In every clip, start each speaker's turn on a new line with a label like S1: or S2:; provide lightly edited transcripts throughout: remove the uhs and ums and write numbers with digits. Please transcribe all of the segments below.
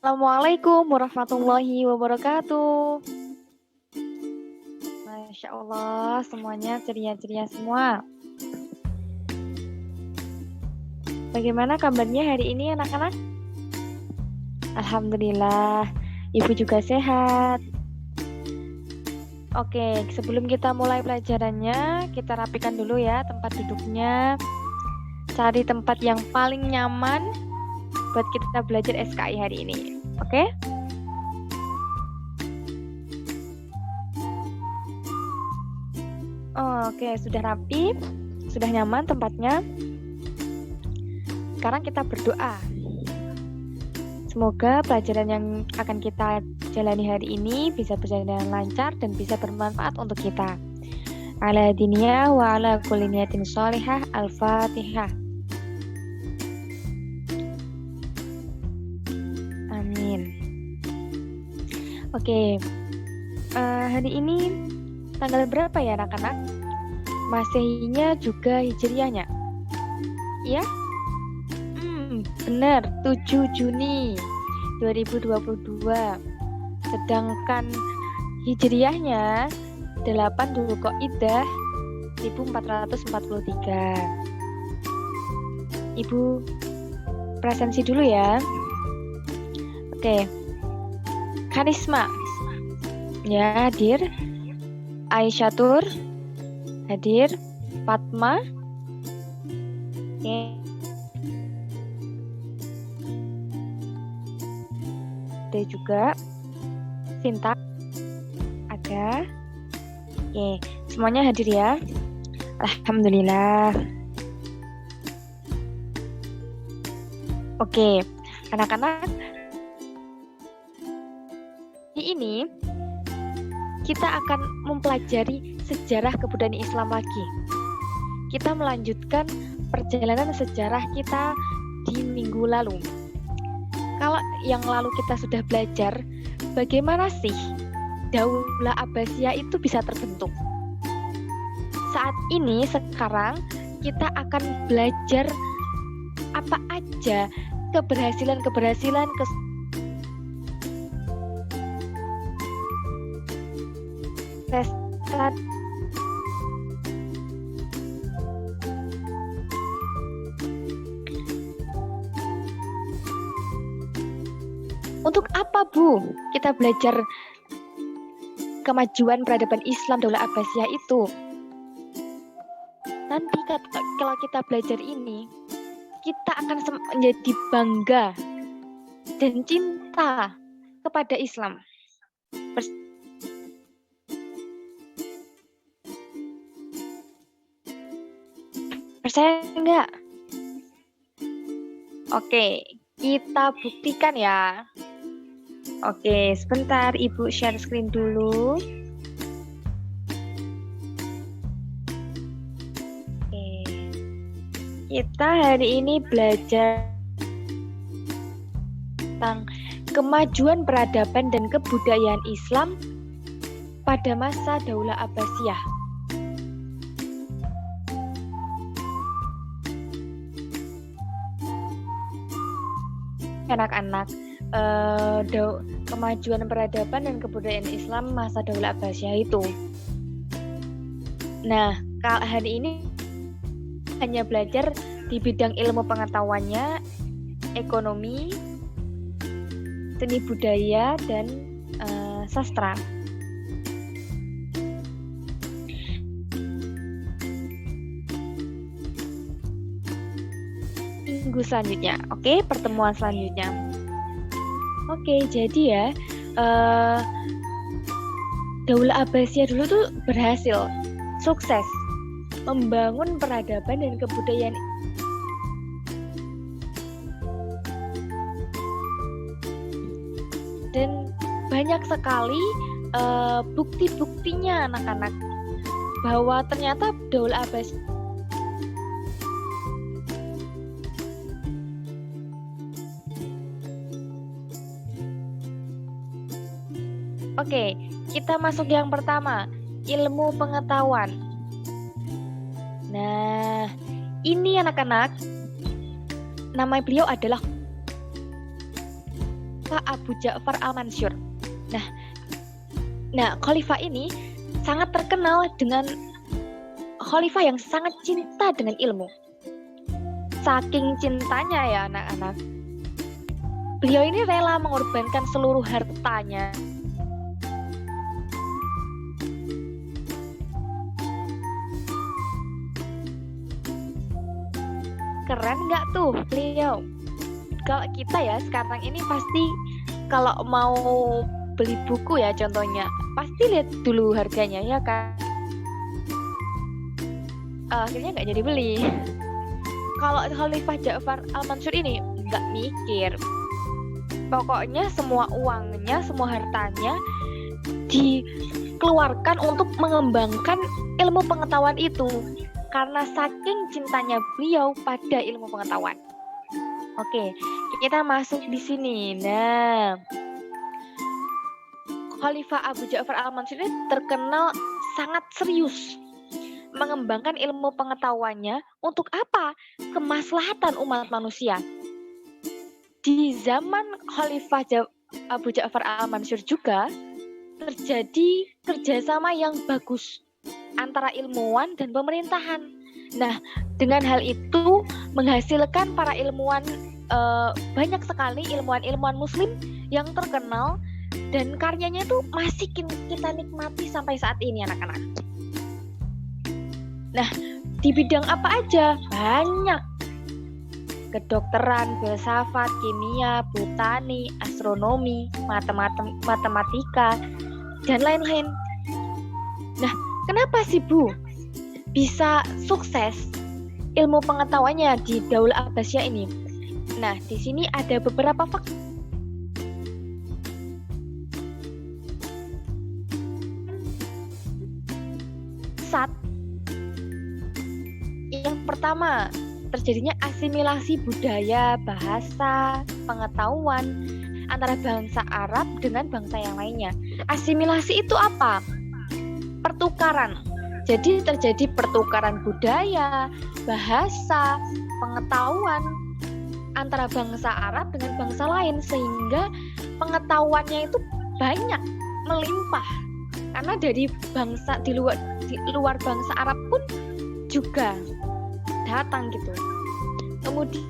S1: Assalamualaikum warahmatullahi wabarakatuh. Masya Allah, semuanya ceria-ceria semua. Bagaimana kabarnya hari ini anak-anak? Alhamdulillah, Ibu juga sehat. Oke, sebelum kita mulai pelajarannya, kita rapikan dulu ya tempat duduknya. Cari tempat yang paling nyaman buat kita belajar SKI hari ini. Oke? Oke, sudah rapi, sudah nyaman tempatnya. Sekarang kita berdoa. Semoga pelajaran yang akan kita jalani hari ini bisa berjalan dengan lancar dan bisa bermanfaat untuk kita. Ala diniyah wa ala kulli niyatin sholihah. Al-Fatihah. Amin. Oke, hari ini tanggal berapa ya anak-anak? Masehinya juga hijriahnya. Iya? Benar, 7 Juni 2022. Sedangkan hijriahnya 8 Dzulqa'dah 1443. Ibu presensi dulu ya. Oke. Karisma. Ya, hadir. Aisyatur hadir. Fatma. Oke. Ada juga. Sinta ada. Oke, semuanya hadir ya. Alhamdulillah. Oke, anak-anak, ini kita akan mempelajari sejarah kebudayaan Islam lagi. Kita melanjutkan perjalanan sejarah kita di minggu lalu. Kalau yang lalu kita sudah belajar bagaimana sih Daulah Abbasiyah itu bisa terbentuk. Saat ini sekarang kita akan belajar apa aja keberhasilan kesuksesan untuk apa Bu kita belajar kemajuan peradaban Islam Daulah Abbasiyah itu? Nanti kalau kita belajar ini, kita akan menjadi bangga dan cinta kepada Islam. Percaya enggak? Oke, kita buktikan ya. Oke, sebentar Ibu share screen dulu. Oke. Kita hari ini belajar tentang kemajuan peradaban dan kebudayaan Islam pada masa Daulah Abbasiyah. Anak-anak, kemajuan peradaban dan kebudayaan Islam masa Daulah Abbasiyah itu. Nah, hari ini hanya belajar di bidang ilmu pengetahuannya, ekonomi, seni budaya, dan sastra. Minggu selanjutnya, oke, pertemuan selanjutnya. Oke, jadi ya, Daulah Abbasiyah dulu tuh berhasil, sukses membangun peradaban dan kebudayaan dan banyak sekali bukti-buktinya anak-anak bahwa ternyata Daulah Abbasiyah Oke, kita masuk yang pertama, ilmu pengetahuan. Nah, ini anak-anak, nama beliau adalah Khalifah Abu Ja'far al-Mansur. Nah, khalifah ini sangat terkenal dengan khalifah yang sangat cinta dengan ilmu. Saking cintanya ya anak-anak, beliau ini rela mengorbankan seluruh hartanya keren nggak tuh beliau? Kalau kita ya sekarang ini pasti kalau mau beli buku ya contohnya, pasti lihat dulu harganya ya kan? Akhirnya nggak jadi beli. Kalau Khalifah Ja'far al-Mansur ini nggak mikir. Pokoknya semua uangnya, semua hartanya dikeluarkan untuk mengembangkan ilmu pengetahuan itu. Karena saking cintanya beliau pada ilmu pengetahuan. Oke, kita masuk di sini. Nah, Khalifah Abu Ja'far al-Mansur ini terkenal sangat serius mengembangkan ilmu pengetahuannya untuk apa? Kemaslahatan umat manusia. Di zaman Khalifah Abu Ja'far al-Mansur juga terjadi kerjasama yang bagus antara ilmuwan dan pemerintahan. Nah, dengan hal itu menghasilkan para ilmuwan, banyak sekali ilmuwan-ilmuwan muslim yang terkenal dan karyanya itu masih kita nikmati sampai saat ini anak-anak. Nah, di bidang apa aja? Banyak. Kedokteran, filsafat, kimia, botani, astronomi, matematika, dan lain-lain. Nah, kenapa sih Bu bisa sukses ilmu pengetahuannya di Daulah Abbasiyah ini? Nah, di sini ada beberapa faktor. Yang pertama, terjadinya asimilasi budaya, bahasa, pengetahuan antara bangsa Arab dengan bangsa yang lainnya. Asimilasi itu apa? Pertukaran. Jadi terjadi pertukaran budaya, bahasa, pengetahuan antara bangsa Arab dengan bangsa lain sehingga pengetahuannya itu banyak, melimpah. Karena dari bangsa di luar bangsa Arab pun juga datang gitu. Kemudian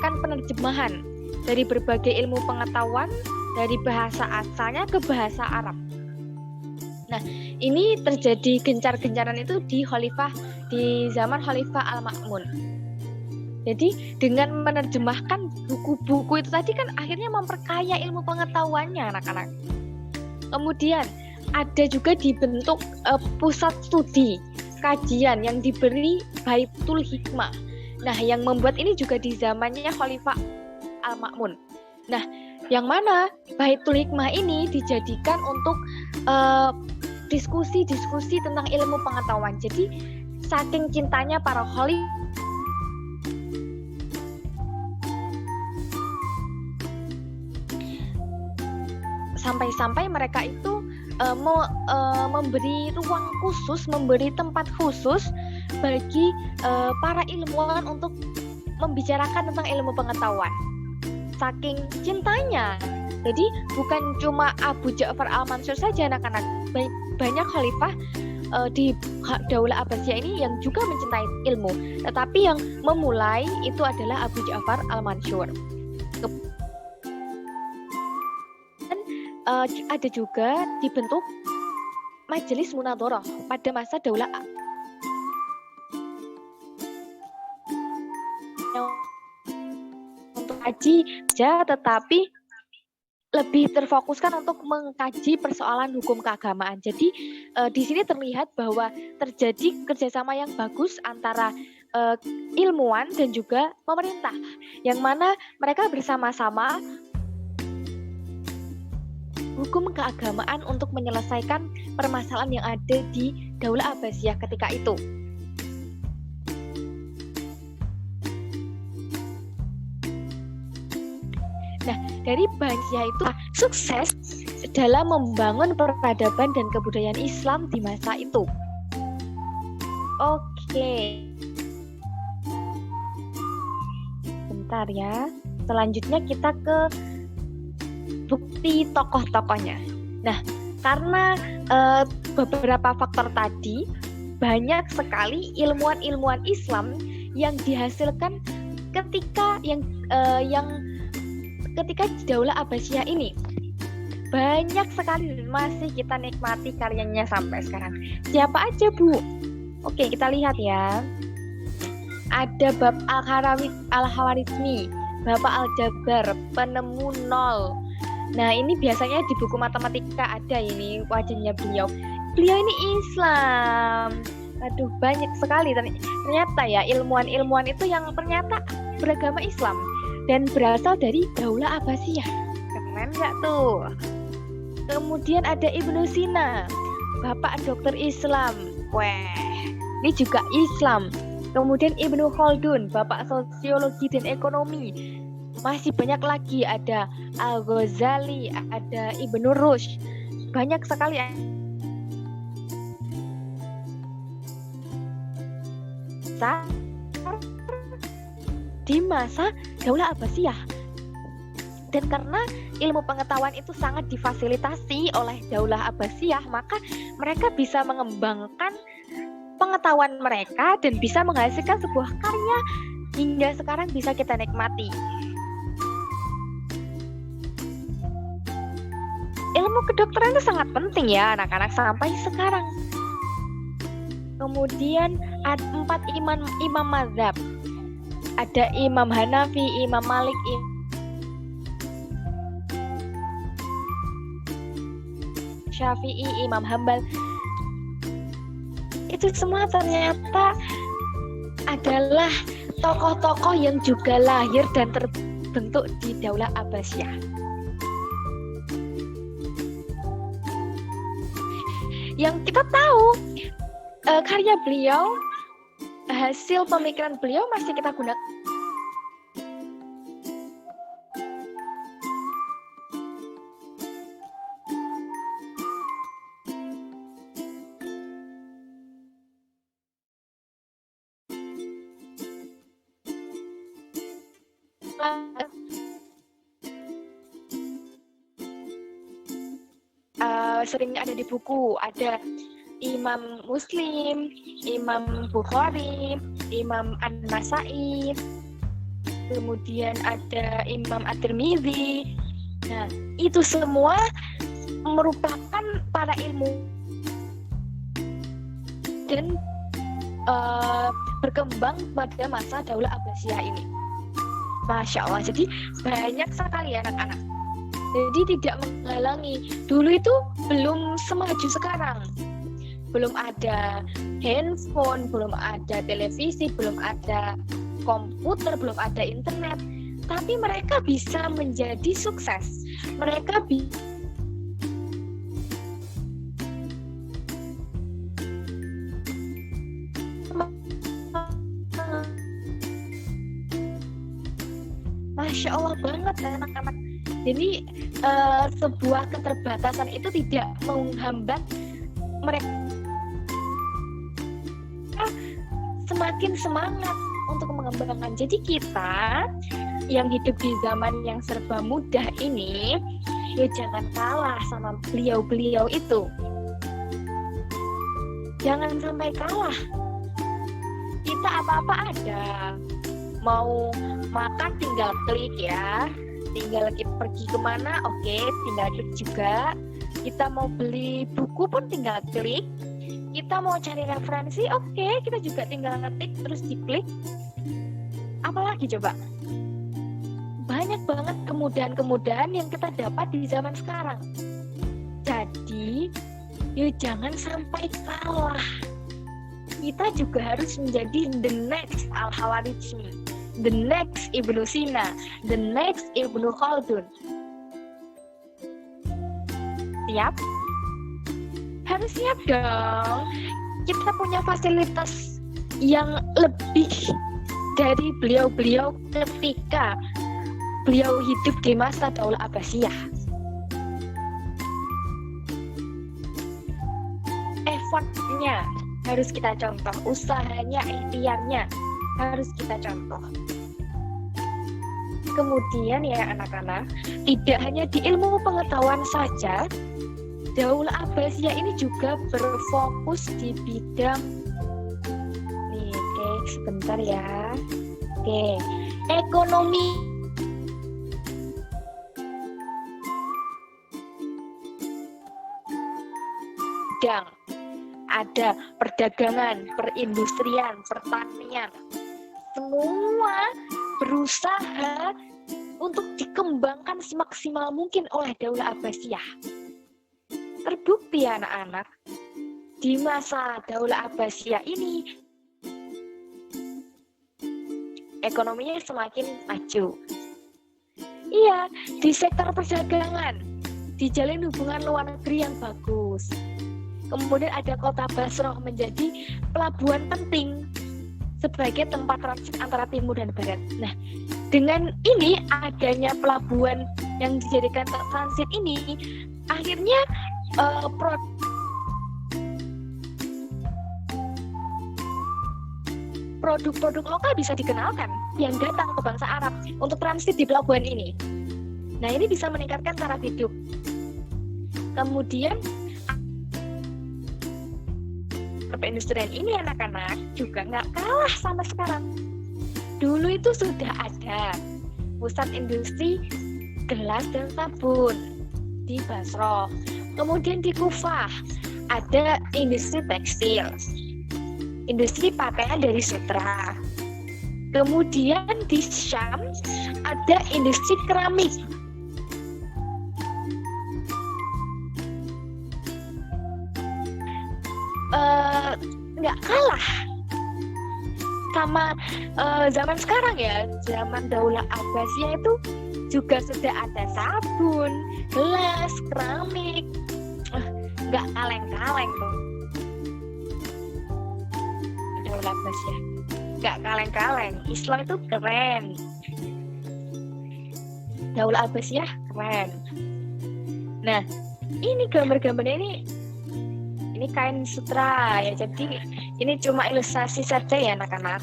S1: kan penerjemahan dari berbagai ilmu pengetahuan dari bahasa asalnya ke bahasa Arab. Nah, ini terjadi gencar-gencaran itu di zaman Khalifah Al-Ma'mun. Jadi dengan menerjemahkan buku-buku itu tadi kan akhirnya memperkaya ilmu pengetahuannya anak-anak. Kemudian ada juga dibentuk pusat studi kajian yang diberi Baitul Hikmah. Nah, yang membuat ini juga di zamannya Khalifah Al-Ma'mun. Nah, yang mana Baitul Hikmah ini dijadikan untuk diskusi-diskusi tentang ilmu pengetahuan. Jadi, saking cintanya para khalifah sampai-sampai mereka itu memberi ruang khusus, memberi tempat khusus bagi para ilmuwan untuk membicarakan tentang ilmu pengetahuan. Saking cintanya, jadi bukan cuma Abu Ja'far al-Mansur saja anak-anak, banyak khalifah di Daulah Abbasiyah ini yang juga mencintai ilmu. Tetapi yang memulai itu adalah Abu Ja'far al-Mansur. Ada juga dibentuk Majelis Munadharah pada masa Daulah untuk kaji saja, tetapi lebih terfokuskan untuk mengkaji persoalan hukum keagamaan. Jadi di sini terlihat bahwa terjadi kerjasama yang bagus antara ilmuwan dan juga pemerintah, yang mana mereka bersama-sama hukum keagamaan untuk menyelesaikan permasalahan yang ada di Daulah Abbasiyah ketika itu. Nah, dari Abbasiyah itu sukses dalam membangun peradaban dan kebudayaan Islam di masa itu. Oke. Bentar ya. selanjutnya kita ke bukti tokoh-tokohnya. Nah, karena beberapa faktor tadi, banyak sekali ilmuwan-ilmuwan Islam yang dihasilkan ketika ketika Daulah Abbasiyah ini. Banyak sekali masih kita nikmati karyanya sampai sekarang. Siapa aja, Bu? Oke, kita lihat ya. Ada Bab Al-Khawarizmi, Bapak Al-Jabar, penemu nol. Nah, ini biasanya di buku matematika ada ini wajahnya beliau. Beliau ini Islam. Aduh, banyak sekali ternyata ya ilmuwan-ilmuwan itu yang ternyata beragama Islam dan berasal dari Daulah Abbasiyah. Keren nggak tuh? Kemudian ada Ibnu Sina, Bapak Dokter Islam. Weh, ini juga Islam. Kemudian Ibnu Khaldun, Bapak Sosiologi dan Ekonomi. Masih banyak lagi, ada Al-Ghazali, ada Ibnu Rushd. Banyak sekali di masa Daulah Abbasiyah. Dan karena ilmu pengetahuan itu sangat difasilitasi oleh Daulah Abbasiyah, maka mereka bisa mengembangkan pengetahuan mereka dan bisa menghasilkan sebuah karya hingga sekarang bisa kita nikmati. Ilmu kedokteran itu sangat penting ya anak-anak sampai sekarang. Kemudian ada 4 imam mazhab. Ada Imam Hanafi, Imam Malik, Syafi'i, Imam Hambal. Itu semua ternyata adalah tokoh-tokoh yang juga lahir dan terbentuk di Daulah Abbasiyah. Yang kita tahu karya beliau, hasil pemikiran beliau masih kita gunakan. Sering ada di buku, ada Imam Muslim, Imam Bukhari, Imam An-Nasa'i, kemudian ada Imam At-Tirmidzi. Nah, itu semua merupakan para ilmu dan berkembang pada masa Daulah Abbasiyah ini. Masya Allah, jadi banyak sekali anak-anak. Jadi tidak menghalangi. Dulu itu belum semaju sekarang. Belum ada handphone, belum ada televisi, belum ada komputer, belum ada internet. Tapi mereka bisa menjadi sukses. Mereka Masya Allah banget anak-anak. Jadi sebuah keterbatasan itu tidak menghambat mereka semakin semangat untuk mengembangkan. Jadi kita yang hidup di zaman yang serba mudah ini, ya jangan kalah sama beliau-beliau itu. Jangan sampai kalah. Kita apa-apa ada. Mau makan tinggal klik ya. Tinggal kita pergi kemana, oke, tinggal klik juga. Kita mau beli buku pun tinggal klik. Kita mau cari referensi, oke, kita juga tinggal ngetik terus diklik. Apalagi coba? Banyak banget kemudahan-kemudahan yang kita dapat di zaman sekarang. Jadi, yuk jangan sampai kalah. Kita juga harus menjadi the next Al-Khawarizmi, the next Ibnu Sina, the next Ibnu Khaldun. Siap? Harus siap dong. Kita punya fasilitas yang lebih dari beliau-beliau ketika beliau hidup di masa Daulah Abbasiyah. Effortnya harus kita contoh, usahanya, ikhtiarnya harus kita contoh. kemudian ya anak-anak, tidak hanya di ilmu pengetahuan saja, Daulah Abbasiyah ini juga berfokus di bidang nih, oke, sebentar ya. Oke, ekonomi, bidang ada perdagangan, perindustrian, pertanian, semua berusaha untuk dikembangkan semaksimal mungkin oleh Daulah Abbasiyah. Terbukti ya anak-anak, di masa Daulah Abbasiyah ini ekonominya semakin maju. Iya, di sektor perdagangan dijalin hubungan luar negeri yang bagus. Kemudian ada kota Basrah menjadi pelabuhan penting sebagai tempat transit antara timur dan barat. Nah, dengan ini adanya pelabuhan yang dijadikan transit ini, akhirnya produk-produk lokal bisa dikenalkan yang datang ke bangsa Arab untuk transit di pelabuhan ini. Nah, ini bisa meningkatkan taraf hidup. Kemudian perindustrian ini anak-anak juga nggak kalah sama sekarang. Dulu itu sudah ada pusat industri gelas dan sabun di Basrah. Kemudian di Kufah ada industri tekstil, industri pakaian dari sutra. Kemudian di Syam ada industri keramik. Nggak kalah sama zaman sekarang ya. Zaman Daulah Abbasiyah itu juga sudah ada sabun, gelas, keramik. Nggak kaleng-kaleng tuh Daulah Abbasiyah, nggak kaleng-kaleng. Islam itu keren, Daulah Abbasiyah keren. Nah, ini gambar-gambarnya ini kain sutra ya, jadi ini cuma ilustrasi saja ya anak-anak.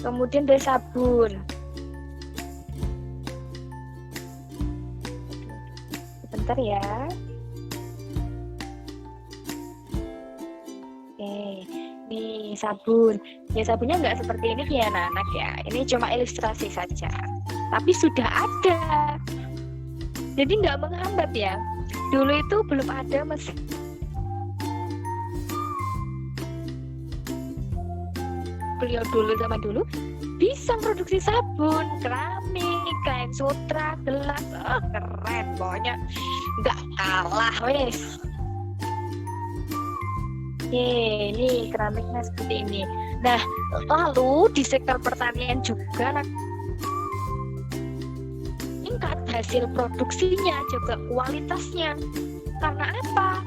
S1: Kemudian dari sabun, sebentar ya. Oke, nih sabun ya, sabunnya nggak seperti ini ya anak-anak ya, ini cuma ilustrasi saja, tapi sudah ada, jadi nggak menghambat ya. Dulu itu belum ada mesin. Beliau zaman dulu bisa produksi sabun, keramik, kain sutra, gelas, keren pokoknya, nggak kalah wes. Ini keramiknya seperti ini. Nah, lalu di sektor pertanian juga tingkat hasil produksinya, juga kualitasnya. Karena apa?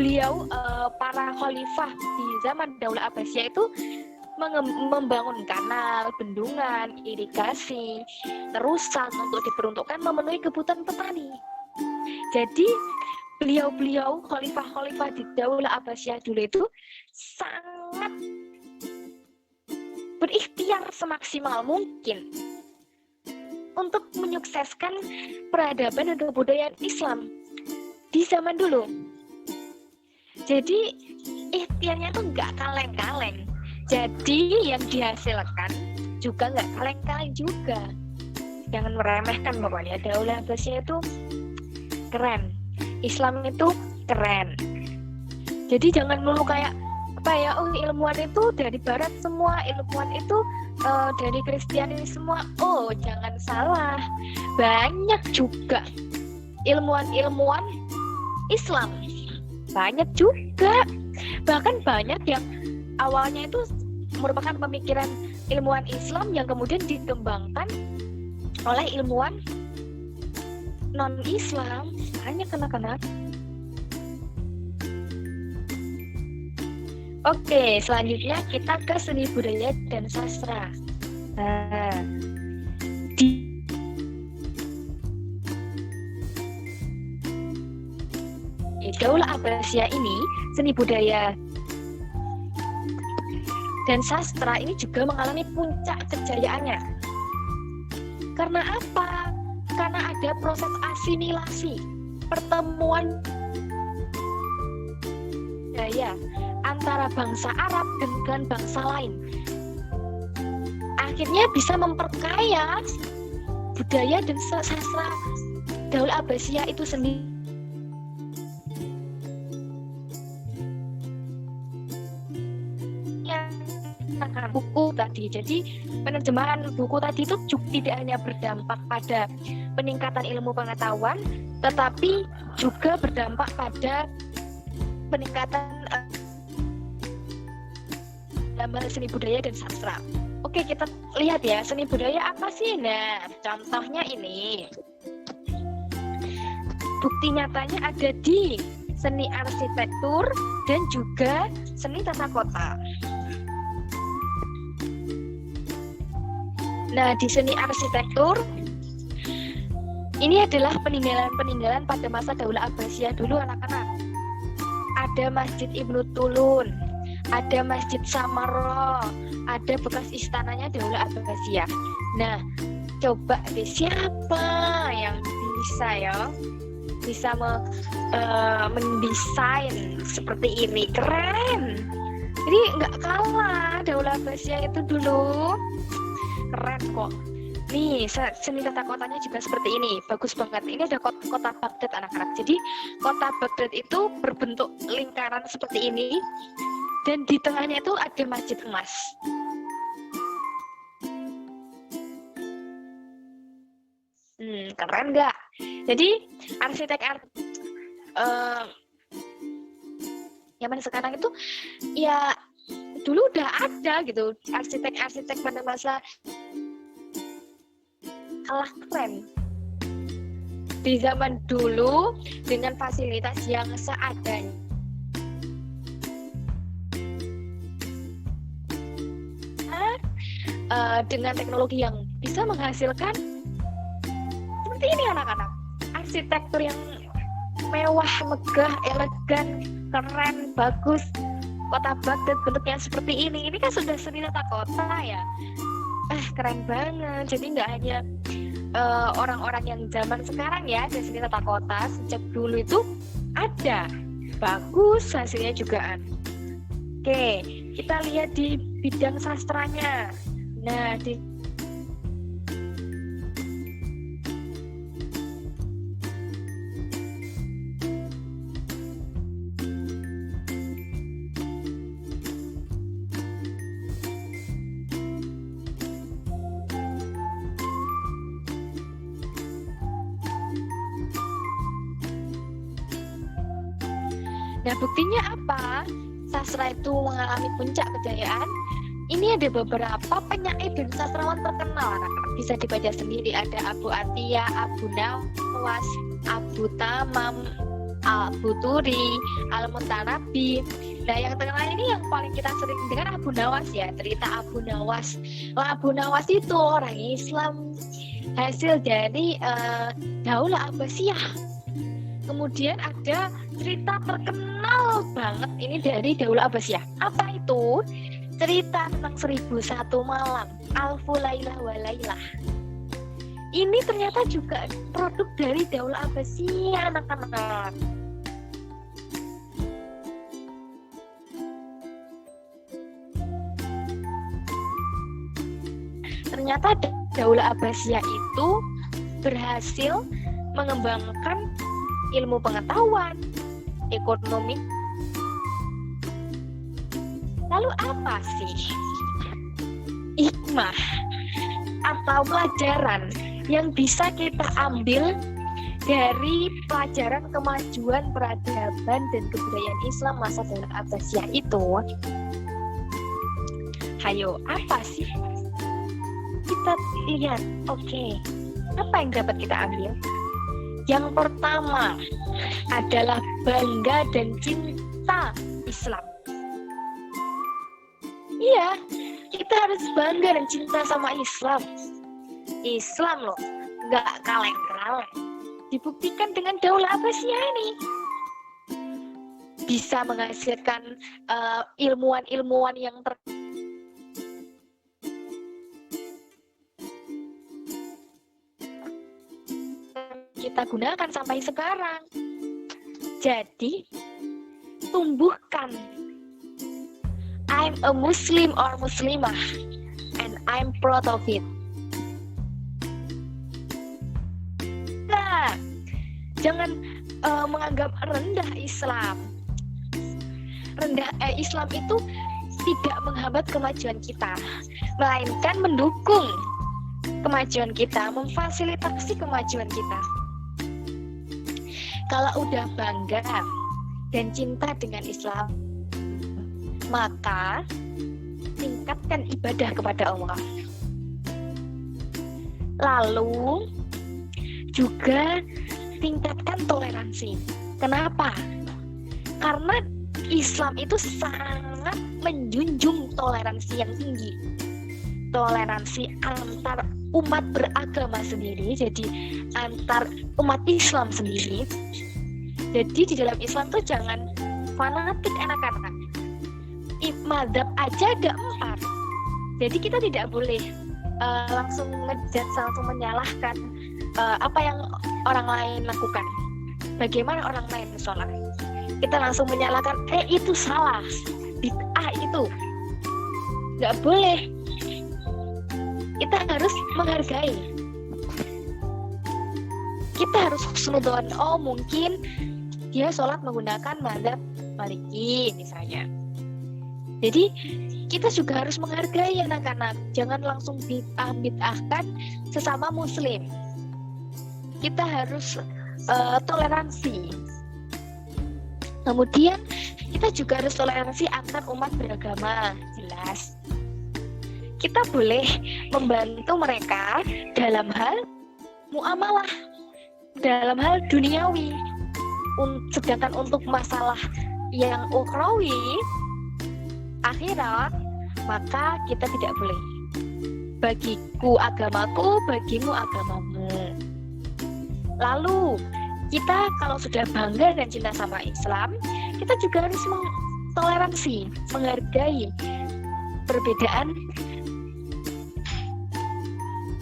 S1: Beliau para khalifah di zaman Daulah Abbasiyah itu membangun kanal, bendungan, irigasi, terusan untuk diperuntukkan memenuhi kebutuhan petani. Jadi beliau-beliau khalifah-khalifah di Daulah Abbasiyah dulu itu sangat berikhtiar semaksimal mungkin untuk menyukseskan peradaban dan kebudayaan Islam di zaman dulu. Jadi ikhtiarnya tuh nggak kaleng-kaleng. Jadi yang dihasilkan juga nggak kaleng-kaleng juga. Jangan meremehkan pokoknya. Daulah Abbasiyah itu keren. Islam itu keren. Jadi jangan melulu kayak apa ya, ilmuwan itu dari barat semua, ilmuwan itu dari Kristiani semua. Jangan salah. Banyak juga ilmuwan-ilmuwan Islam. Banyak juga, bahkan banyak yang awalnya itu merupakan pemikiran ilmuwan Islam yang kemudian dikembangkan oleh ilmuwan non-Islam. Banyak anak-anak. Oke, selanjutnya kita ke seni budaya dan sastra. Nah, di Daulah Abbasiyah ini, seni budaya dan sastra ini juga mengalami puncak kejayaannya. Karena apa? Karena ada proses asimilasi, pertemuan budaya antara bangsa Arab dengan bangsa lain. Akhirnya bisa memperkaya budaya dan sastra Daulah Abbasiyah itu sendiri. Buku tadi, jadi penerjemahan buku tadi itu juga tidak hanya berdampak pada peningkatan ilmu pengetahuan, tetapi juga berdampak pada peningkatan dalam seni budaya dan sastra. Oke, kita lihat ya, seni budaya apa sih? Nah, contohnya ini. Bukti nyatanya ada di seni arsitektur dan juga seni tata kota. Nah, di seni arsitektur, ini adalah peninggalan-peninggalan pada masa Daulah Abbasiyah dulu anak-anak. Ada Masjid Ibnu Tulun, ada Masjid Samarra, ada bekas istananya Daulah Abbasiyah. Nah, coba deh siapa yang bisa mendesain seperti ini. Keren. Jadi nggak kalah Daulah Abbasiyah itu dulu. Keren kok. Nih, seni tata kotanya juga seperti ini. Bagus banget. Ini ada kota Baghdad anak-anak. Jadi, kota Baghdad itu berbentuk lingkaran seperti ini. Dan di tengahnya itu ada masjid emas. Keren nggak? Jadi, zaman sekarang itu ya dulu udah ada gitu. Arsitek-arsitek pada masa kalah keren di zaman dulu dengan fasilitas yang seadanya, dengan teknologi yang bisa menghasilkan seperti ini anak-anak, arsitektur yang mewah, megah, elegan, keren, bagus. Kota Baghdad bentuknya seperti ini kan sudah seni tata kota ya. Keren banget. Jadi nggak hanya orang-orang yang zaman sekarang ya, dari seni tata kota, sejak dulu itu ada. Bagus hasilnya juga. Oke, kita lihat di bidang sastranya. Nah, Nah, buktinya apa? Sastra itu mengalami puncak kejayaan. Ini ada beberapa penyair dan sastrawan terkenal, anak-anak. Bisa dibaca sendiri. Ada Abu Atiyah, Abu Nawas, Abu Tamam, Abu Turi, Al-Muntanabi. Nah, yang terkenal ini yang paling kita sering dengar Abu Nawas ya. Cerita Abu Nawas. Abu Nawas itu orang Islam hasil dari Daulah Abbasiyah. Kemudian ada cerita terkenal banget ini dari Daulah Abbasiyah. Apa itu? Cerita tentang 1001 malam, Alfu Lailah wa Lailah. Ini ternyata juga produk dari Daulah Abbasiyah, anak-anak. Ternyata Daulah Abbasiyah itu berhasil mengembangkan ilmu pengetahuan, ekonomi. Lalu apa sih hikmah atau pelajaran yang bisa kita ambil dari pelajaran kemajuan peradaban dan kebudayaan Islam masa Daulah Abbasiyah itu? Hayo, apa sih? Kita lihat, oke, apa yang dapat kita ambil? Yang pertama adalah bangga dan cinta Islam. Iya, kita harus bangga dan cinta sama Islam. Islam loh, nggak kaleng-kaleng. Dibuktikan dengan Daulah Abbasiyah ini. Bisa menghasilkan ilmuwan-ilmuwan yang kita gunakan sampai sekarang. Jadi, tumbuhkan I'm a Muslim or Muslimah and I'm proud of it. Nah, jangan menganggap rendah Islam. Islam itu tidak menghambat kemajuan kita, melainkan mendukung kemajuan kita, memfasilitasi kemajuan kita. Kalau udah bangga dan cinta dengan Islam, maka tingkatkan ibadah kepada Allah. Lalu juga tingkatkan toleransi. Kenapa? Karena Islam itu sangat menjunjung toleransi yang tinggi. Toleransi antar umat beragama sendiri, jadi antar umat Islam sendiri. Jadi di dalam Islam tuh jangan fanatik anak-anak. Madzhab aja ada 4. Jadi kita tidak boleh langsung ngejat, langsung menyalahkan apa yang orang lain lakukan. Bagaimana orang lain sholat, kita langsung menyalahkan itu salah, bid'ah itu nggak boleh. Kita harus menghargai, kita harus husnudzon. Oh mungkin dia sholat menggunakan madzhab Maliki misalnya, jadi kita juga harus menghargai anak-anak. Jangan langsung bid'ahkan sesama muslim. Kita harus toleransi. Kemudian kita juga harus toleransi antar umat beragama, jelas. Kita boleh membantu mereka dalam hal muamalah, dalam hal duniawi. Sedangkan untuk masalah yang ukhrawi, akhirat, maka kita tidak boleh. Bagiku agamaku, bagimu agamamu. Lalu kita kalau sudah bangga dan cinta sama Islam, kita juga harus toleransi, menghargai perbedaan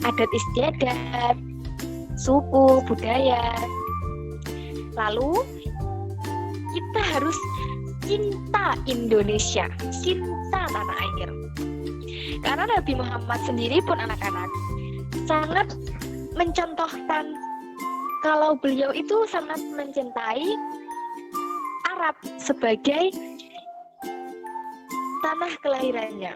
S1: adat istiadat, suku, budaya. Lalu kita harus cinta Indonesia, cinta tanah air. Karena Nabi Muhammad sendiri pun anak-anak sangat mencontohkan kalau beliau itu sangat mencintai Arab sebagai tanah kelahirannya.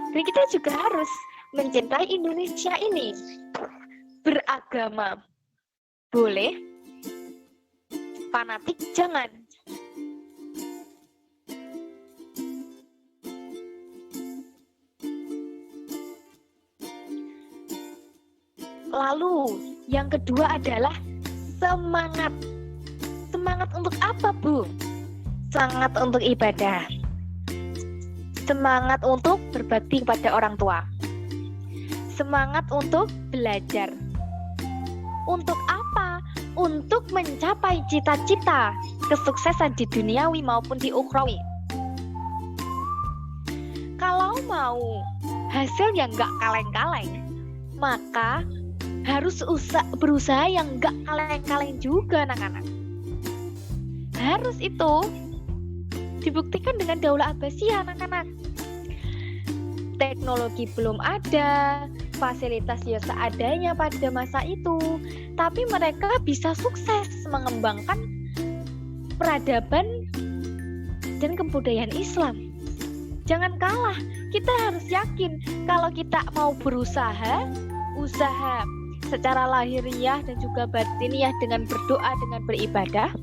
S1: Dan kita juga harus mencintai Indonesia ini. Beragama boleh, fanatik jangan. Lalu yang kedua adalah semangat. Semangat untuk apa, Bu? Semangat untuk ibadah. Semangat untuk berbakti kepada orang tua. Semangat untuk belajar. Untuk apa? Untuk mencapai cita-cita kesuksesan di duniawi maupun di ukhrawi. Kalau mau hasil yang gak kaleng-kaleng, maka harus berusaha yang gak kaleng-kaleng juga anak-anak. Harus itu dibuktikan dengan Daulah Abbasiyah anak-anak. Teknologi belum ada, fasilitas ya seadanya pada masa itu, tapi mereka bisa sukses mengembangkan peradaban dan kebudayaan Islam. Jangan kalah, kita harus yakin kalau kita mau berusaha, usaha secara lahiriah dan juga batiniah dengan berdoa, dengan beribadah,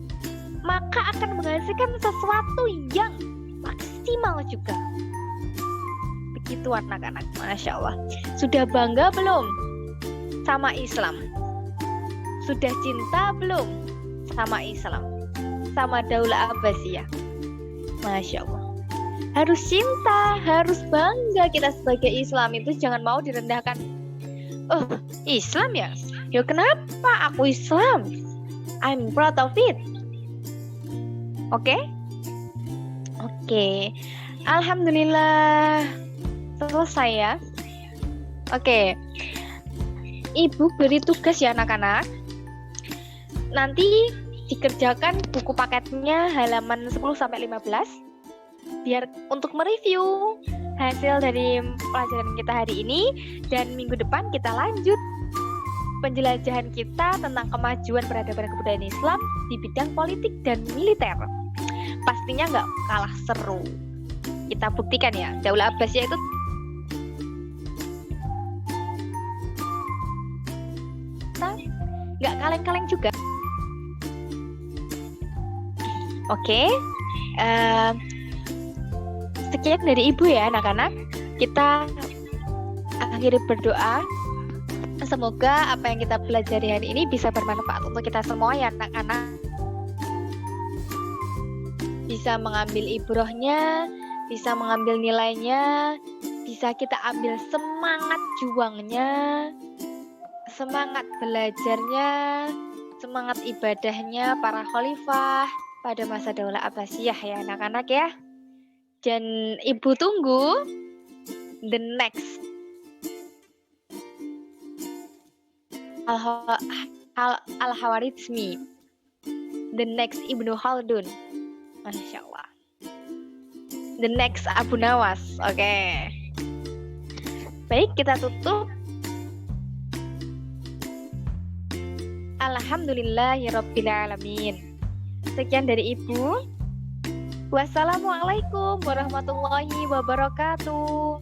S1: maka akan menghasilkan sesuatu yang maksimal juga. Begitu anak-anak, Masya Allah. Sudah bangga belum sama Islam? Sudah cinta belum sama Islam? Sama Daulah Abbasiyah? Masya Allah. Harus cinta, harus bangga kita sebagai Islam itu, jangan mau direndahkan. Oh, Islam ya? Ya kenapa aku Islam? I'm proud of it. Oke? Oke. Alhamdulillah selesai ya. Oke. Ibu beri tugas ya anak-anak. nanti dikerjakan buku paketnya halaman 10 sampai 15 biar untuk mereview hasil dari pelajaran kita hari ini, dan minggu depan kita lanjut penjelajahan kita tentang kemajuan peradaban dan kebudayaan Islam di bidang politik dan militer. Pastinya nggak kalah seru. Kita buktikan ya, Daulah Abbasiyah itu nggak kaleng-kaleng juga. Oke, sekian dari Ibu ya anak-anak. Kita akhiri berdoa. Semoga apa yang kita pelajari hari ini bisa bermanfaat untuk kita semua ya anak-anak. Bisa mengambil ibrohnya, bisa mengambil nilainya, bisa kita ambil semangat juangnya, semangat belajarnya, semangat ibadahnya para khalifah pada masa Daulah Abbasiyah ya anak-anak ya. Dan Ibu tunggu the next Al-Khawarizmi, the next Ibnu Khaldun, Masya Allah, the next Abu Nawas. Oke. Baik, kita tutup. Alhamdulillahirabbil alamin. Sekian dari Ibu. Wassalamualaikum warahmatullahi wabarakatuh.